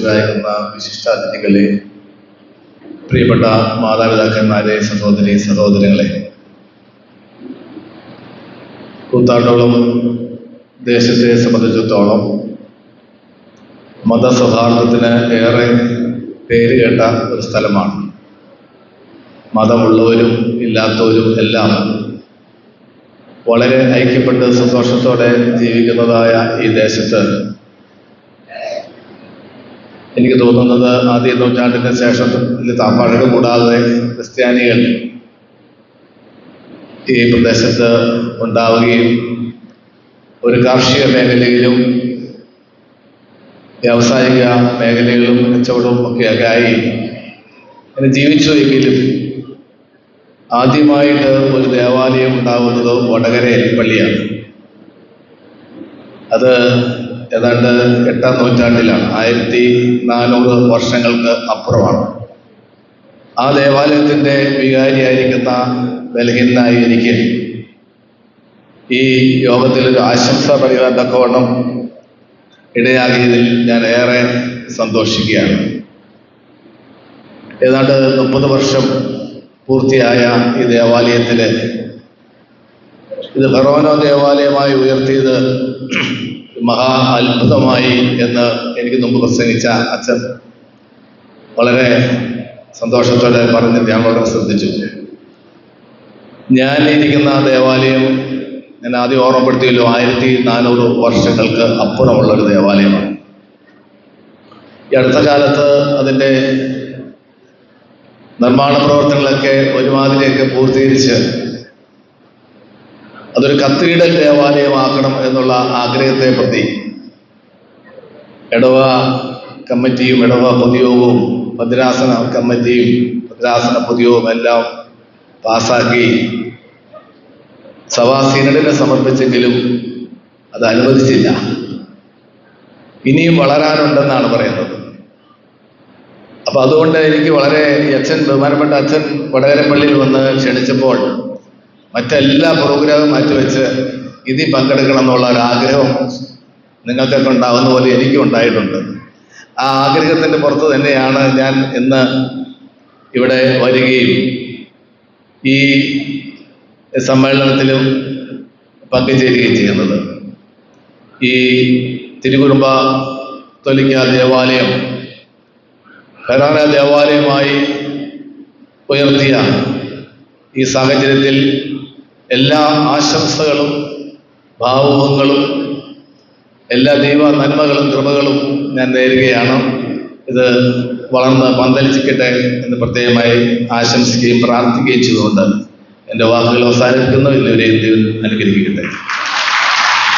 ായിരിക്കുന്ന വിശിഷ്ടാതിഥികളെ, പ്രിയപ്പെട്ട മാതാപിതാക്കന്മാരെ, സഹോദരി സഹോദരങ്ങളെ, കൂത്താട്ടോളം ദേശത്തെ സംബന്ധിച്ചിടത്തോളം മതസൗഹാർദ്ദത്തിന് ഏറെ പേര് കേട്ട ഒരു സ്ഥലമാണ്. മതമുള്ളവരും ഇല്ലാത്തവരും എല്ലാം വളരെ ഐക്യപ്പെട്ട് സന്തോഷത്തോടെ ജീവിക്കുന്നതായ ഈ ദേശത്ത് എനിക്ക് തോന്നുന്നത് ആദ്യ നൂറ്റാണ്ടിന് ശേഷം താപ്പാഴകൾ കൂടാതെ ക്രിസ്ത്യാനികൾ ഈ പ്രദേശത്ത് ഉണ്ടാവുകയും ഒരു കാർഷിക മേഖലയിലും വ്യാവസായിക മേഖലകളിലും കച്ചവടവും ഒക്കെയൊക്കെ ആയി അങ്ങനെ ജീവിച്ചു എങ്കിലും ആദ്യമായിട്ട് ഒരു ദേവാലയം ഉണ്ടാകുന്നത് വടകരയിൽ പള്ളിയാണ്. അത് ഏതാണ്ട് 8-ാം നൂറ്റാണ്ടിലാണ്, 1400 വർഷങ്ങൾക്ക് അപ്പുറമാണ്. ആ ദേവാലയത്തിൻ്റെ വികാരിയായിരിക്കുന്ന ബലഹീനനായി എനിക്ക് ഈ യോഗത്തിലൊരു ആശംസ പറയാൻ തക്കവണ്ണം ഇടയാകിയതിൽ ഞാൻ ഏറെ സന്തോഷിക്കുകയാണ്. ഏതാണ്ട് 30 വർഷം പൂർത്തിയായ ഈ ദേവാലയത്തിൽ ഇത് ഫെറോന ദേവാലയമായി ഉയർത്തിയത് മഹാ അത്ഭുതമായി എന്ന് എനിക്ക് മുമ്പ് പ്രസംഗിച്ച അച്ഛൻ വളരെ സന്തോഷത്തോടെ പറഞ്ഞിട്ട് ഞാൻ വളരെ ശ്രദ്ധിച്ചു. ഞാൻ ഇരിക്കുന്ന ദേവാലയം ഞാൻ ആദ്യം ഓർമ്മപ്പെടുത്തിയല്ലോ, 1400 വർഷങ്ങൾക്ക് അപ്പുറമുള്ളൊരു ദേവാലയമാണ്. ഈ അടുത്ത കാലത്ത് അതിൻ്റെ നിർമ്മാണ പ്രവർത്തനങ്ങളൊക്കെ ഒരുമാതിരിയൊക്കെ പൂർത്തീകരിച്ച് അതൊരു കത്തീഡ്രൽ ദേവാലയമാക്കണം എന്നുള്ള ആഗ്രഹത്തെ പ്രതി ഇടവ കമ്മിറ്റിയും ഇടവ പൊതുയോഗവും ഭദ്രാസന കമ്മിറ്റിയും ഭദ്രാസന പൊതുയോഗവും എല്ലാം പാസ്സാക്കി സഭാ സിനഡിന് സമർപ്പിച്ചെങ്കിലും അത് അനുവദിച്ചില്ല. ഇനിയും വളരാനുണ്ടെന്നാണ് പറയുന്നത്. അപ്പം അതുകൊണ്ട് എനിക്ക് വളരെ ബഹുമാനപ്പെട്ട അച്ഛൻ വടകരപ്പള്ളിയിൽ വന്ന് ക്ഷണിച്ചപ്പോൾ മറ്റെല്ലാ പ്രോഗ്രാമും മാറ്റിവെച്ച് ഇതിൽ പങ്കെടുക്കണം എന്നുള്ള ഒരാഗ്രഹം നിങ്ങൾക്കൊക്കെ ഉണ്ടാകുന്ന പോലെ എനിക്കും ഉണ്ടായിട്ടുണ്ട്. ആ ആഗ്രഹത്തിൻ്റെ പുറത്ത് തന്നെയാണ് ഞാൻ ഇന്ന് ഇവിടെ വരികയും ഈ സമ്മേളനത്തിലും പങ്കുചേരുകയും ചെയ്യുന്നത്. ഈ തിരുകുടുംബ കത്തോലിക്ക ദേവാലയം ഫെറോന ദേവാലയമായി ഉയർത്തിയ ഈ സാഹചര്യത്തിൽ എല്ലാ ആശംസകളും ഭാവുകങ്ങളും എല്ലാ ദൈവ നന്മകളും കൃപകളും ഞാൻ നേരുകയാണ്. ഇത് വളർന്ന് പന്തലിച്ചിക്കട്ടെ എന്ന് പ്രത്യേകമായി ആശംസിക്കുകയും പ്രാർത്ഥിക്കുകയും ചെയ്തുകൊണ്ട് എൻ്റെ വാക്കുകൾ അവസാനിപ്പിക്കുന്നു. എല്ലാവരെയും ദൈവം അനുഗ്രഹിക്കട്ടെ.